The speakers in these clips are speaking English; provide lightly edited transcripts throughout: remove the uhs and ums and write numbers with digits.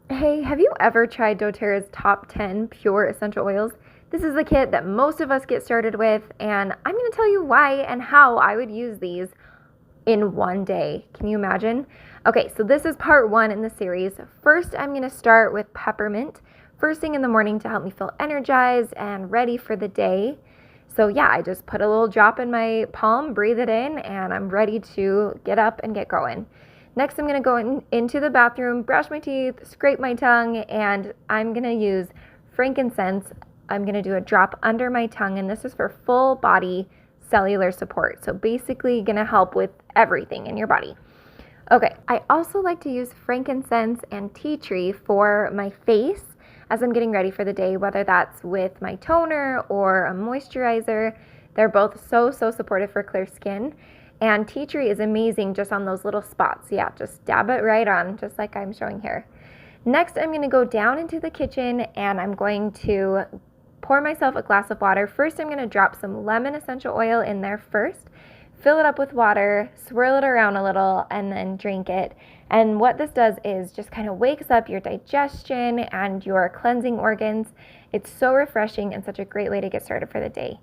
Hey, have you ever tried doTERRA's top 10 pure essential oils? This is the kit that most of us get started with, and I'm going to tell you why and how I would use these in one day. Can you imagine? Okay, so this is part one in the series. First, I'm going to start with peppermint, first thing in the morning to help me feel energized and ready for the day. So, yeah, I just put a little drop in my palm, breathe it in, and I'm ready to get up and get going. Next, I'm going to go into the bathroom, brush my teeth, scrape my tongue, and I'm going to use frankincense. I'm going to do a drop under my tongue, and this is for full body cellular support. So basically going to help with everything in your body. Okay, I also like to use frankincense and tea tree for my face as I'm getting ready for the day, whether that's with my toner or a moisturizer. They're both so supportive for clear skin. And tea tree is amazing just on those little spots. Yeah, just dab it right on, just like I'm showing here. Next, I'm gonna go down into the kitchen and I'm going to pour myself a glass of water. First, I'm gonna drop some lemon essential oil in there first, fill it up with water, swirl it around a little, and then drink it. And what this does is just kind of wakes up your digestion and your cleansing organs. It's so refreshing and such a great way to get started for the day.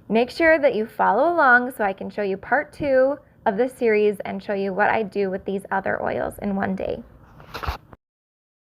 Make sure that you follow along so I can show you part two of this series and show you what I do with these other oils in one day.